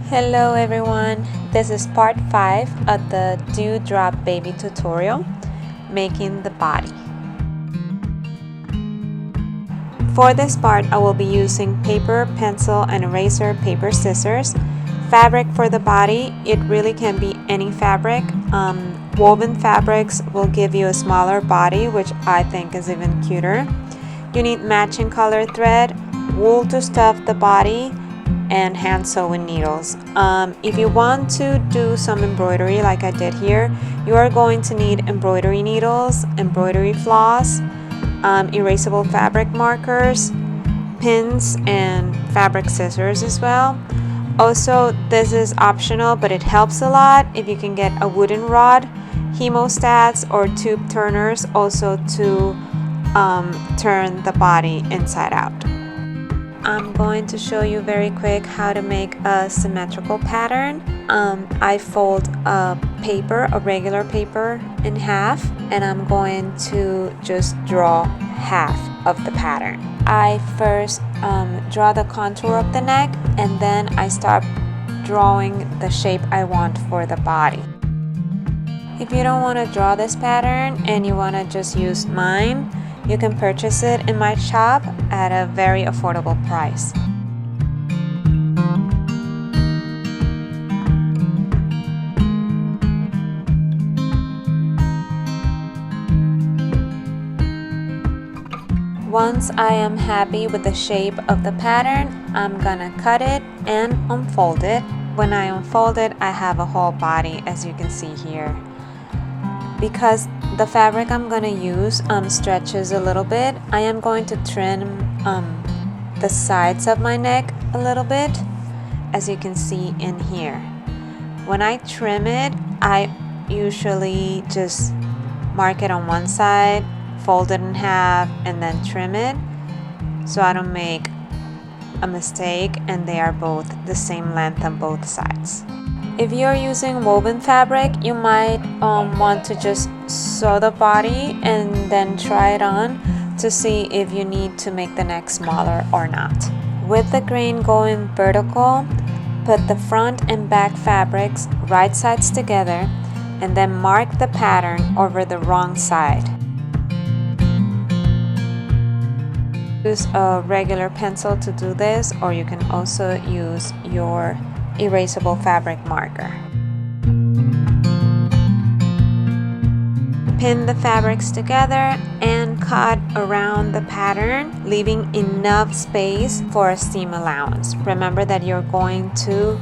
Hello everyone, this is part 5 of the Dewdrop Baby tutorial, making the body. For this part, I will be using paper, pencil, and eraser, paper, scissors. Fabric for the body, it really can be any fabric. Woven fabrics will give you a smaller body, which I think is even cuter. You need matching color thread, wool to stuff the body, and hand sewing needles. If you want to do some embroidery like I did here, you are going to need embroidery needles, embroidery floss, erasable fabric markers, pins, and fabric scissors as well. Also, this is optional, but it helps a lot if you can get a wooden rod, hemostats, or tube turners also to turn the body inside out. I'm going to show you very quick how to make a symmetrical pattern. I fold a regular paper in half, and I'm going to just draw half of the pattern. I first draw the contour of the neck, and then I start drawing the shape I want for the body. If you don't want to draw this pattern and you want to just use mine, you can purchase it in my shop at a very affordable price. Once I am happy with the shape of the pattern, I'm gonna cut it and unfold it. When I unfold it, I have a whole body, as you can see here. Because the fabric I'm going to use stretches a little bit, I am going to trim the sides of my neck a little bit, as you can see in here. When I trim it, I usually just mark it on one side, fold it in half, and then trim it so I don't make a mistake and they are both the same length on both sides. If you're using woven fabric, you might want to just sew the body and then try it on to see if you need to make the neck smaller or not. With the grain going vertical, put the front and back fabrics right sides together and then mark the pattern over the wrong side. Use a regular pencil to do this, or you can also use your erasable fabric marker. Pin the fabrics together and cut around the pattern, leaving enough space for a seam allowance. Remember that you're going to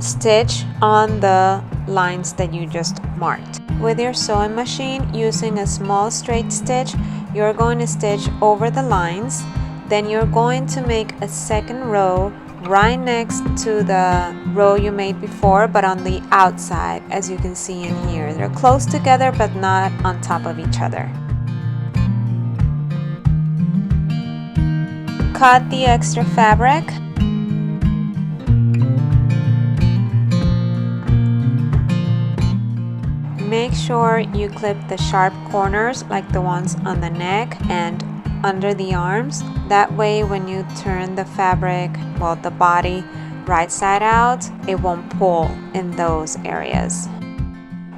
stitch on the lines that you just marked. With your sewing machine, using a small straight stitch, you're going to stitch over the lines. Then you're going to make a second row right next to the row you made before, but on the outside, as you can see in here. They're close together but not on top of each other. Cut the extra fabric. Make sure you clip the sharp corners like the ones on the neck and under the arms. That way when you turn the fabric, well, the body right side out, it won't pull in those areas.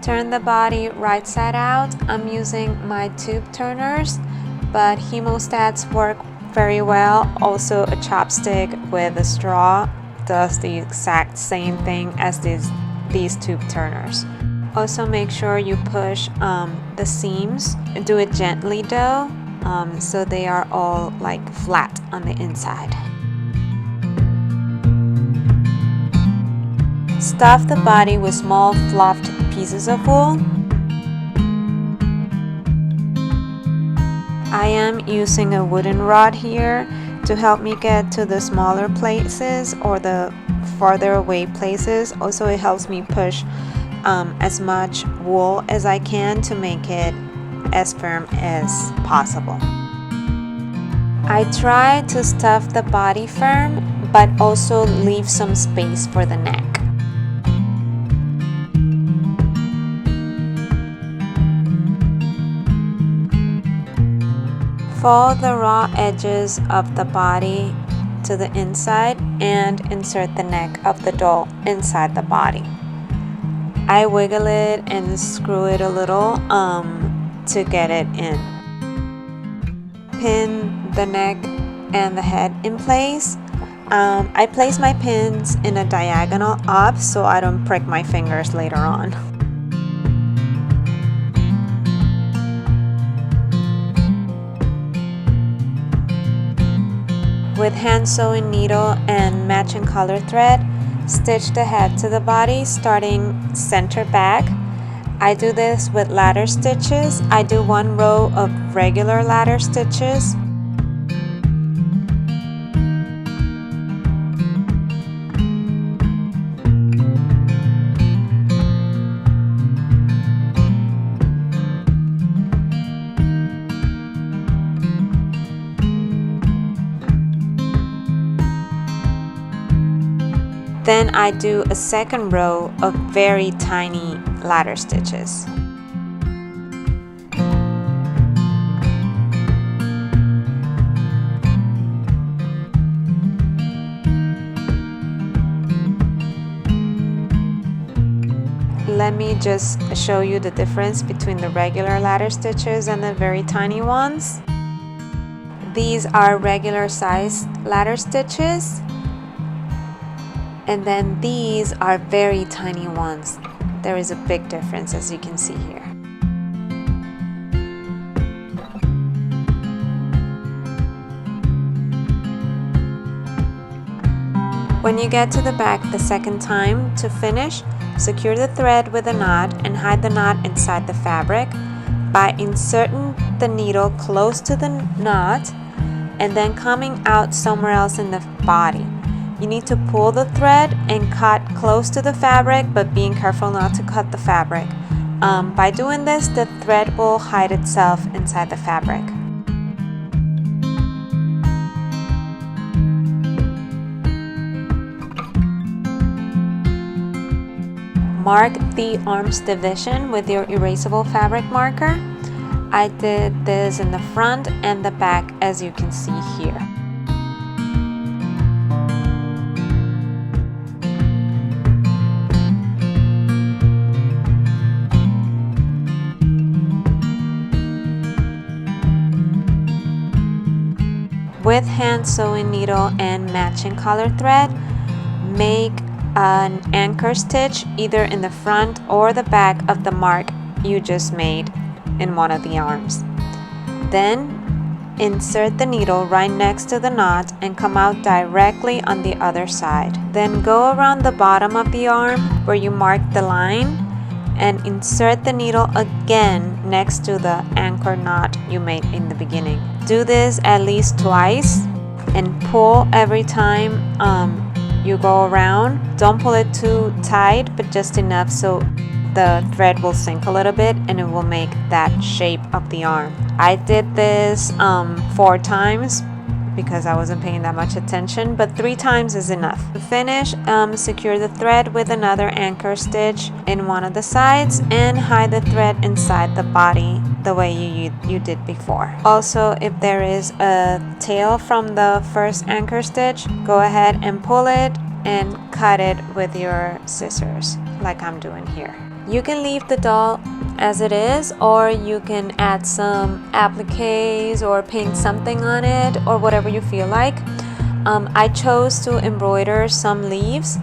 Turn the body right side out. I'm using my tube turners, but hemostats work very well. Also, a chopstick with a straw does the exact same thing as these tube turners. Also, make sure you push the seams. Do it gently though, so they are all like flat on the inside. Stuff the body with small fluffed pieces of wool. I am using a wooden rod here to help me get to the smaller places or the farther away places. Also, it helps me push as much wool as I can to make it as firm as possible. I try to stuff the body firm, but also leave some space for the neck. Fold the raw edges of the body to the inside and insert the neck of the doll inside the body. I wiggle it and screw it a little to get it in. Pin the neck and the head in place. I place my pins in a diagonal up so I don't prick my fingers later on. With hand sewing needle and matching color thread, stitch the head to the body starting center back. I do this with ladder stitches. I do 1 row of regular ladder stitches. Then I do a second row of very tiny ladder stitches. Let me just show you the difference between the regular ladder stitches and the very tiny ones. These are regular size ladder stitches. And then these are very tiny ones. There is a big difference, as you can see here. When you get to the back the second time, to finish, secure the thread with a knot and hide the knot inside the fabric by inserting the needle close to the knot and then coming out somewhere else in the body. You need to pull the thread and cut close to the fabric, but being careful not to cut the fabric. By doing this, the thread will hide itself inside the fabric. Mark the arms division with your erasable fabric marker. I did this in the front and the back, as you can see here. With hand sewing needle and matching color thread, make an anchor stitch either in the front or the back of the mark you just made in one of the arms. Then insert the needle right next to the knot and come out directly on the other side. Then go around the bottom of the arm where you marked the line and insert the needle again next to the anchor knot you made in the beginning. Do this at least twice and pull every time you go around. Don't pull it too tight, but just enough so the thread will sink a little bit and it will make that shape of the arm. I did this 4 times because I wasn't paying that much attention, but 3 times is enough. To finish, secure the thread with another anchor stitch in one of the sides and hide the thread inside the body the way you did before. Also, if there is a tail from the first anchor stitch, go ahead and pull it and cut it with your scissors like I'm doing here. You can leave the doll as it is, or you can add some appliques or paint something on it, or whatever you feel like. I chose to embroider some leaves.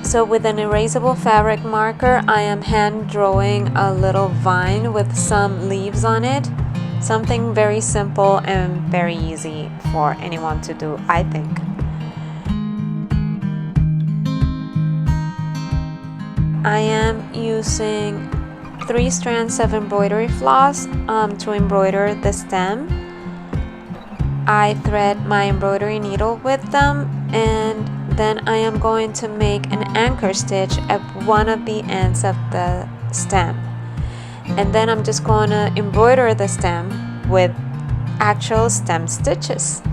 So with an erasable fabric marker, I am hand drawing a little vine with some leaves on it. Something very simple and very easy for anyone to do, I think. I am using 3 strands of embroidery floss to embroider the stem. I thread my embroidery needle with them, and then I am going to make an anchor stitch at one of the ends of the stem. And then I'm just going to embroider the stem with actual stem stitches.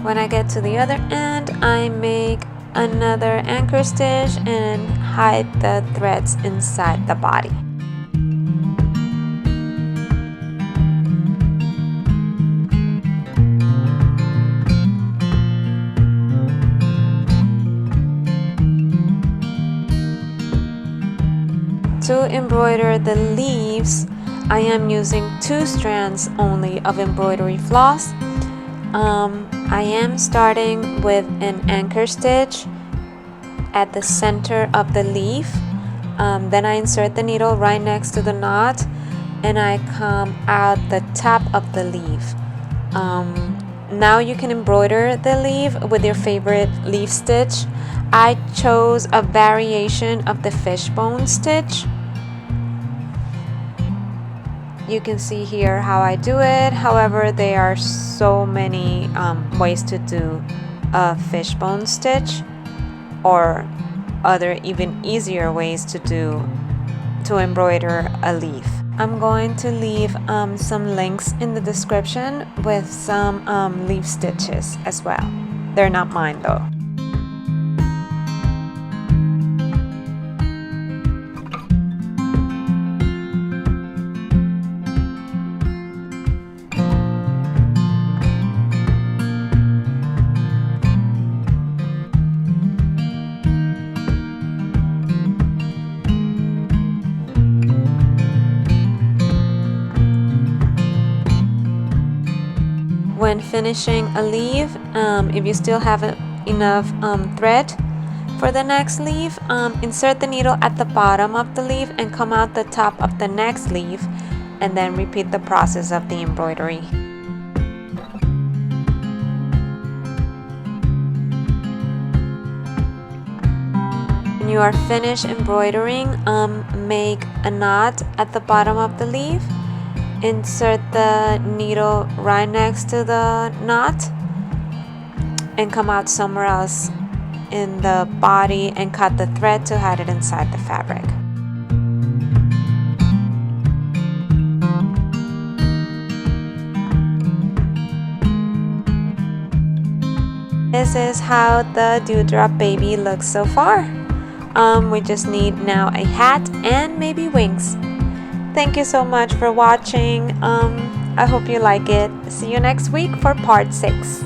When I get to the other end, I make another anchor stitch and hide the threads inside the body. To embroider the leaves, I am using 2 strands only of embroidery floss. I am starting with an anchor stitch at the center of the leaf. Then I insert the needle right next to the knot and I come out the top of the leaf. Now you can embroider the leaf with your favorite leaf stitch. I chose a variation of the fishbone stitch. You can see here how I do it. However, there are so many ways to do a fishbone stitch, or other even easier ways to embroider a leaf. I'm going to leave some links in the description with some leaf stitches as well. They're not mine though. When finishing a leaf, if you still have enough thread for the next leaf, insert the needle at the bottom of the leaf and come out the top of the next leaf, and then repeat the process of the embroidery. When you are finished embroidering, make a knot at the bottom of the leaf. Insert the needle right next to the knot and come out somewhere else in the body and cut the thread to hide it inside the fabric. This is how the dewdrop baby looks so far. We just need now a hat and maybe wings. Thank you so much for watching. I hope you like it. See you next week for part 6.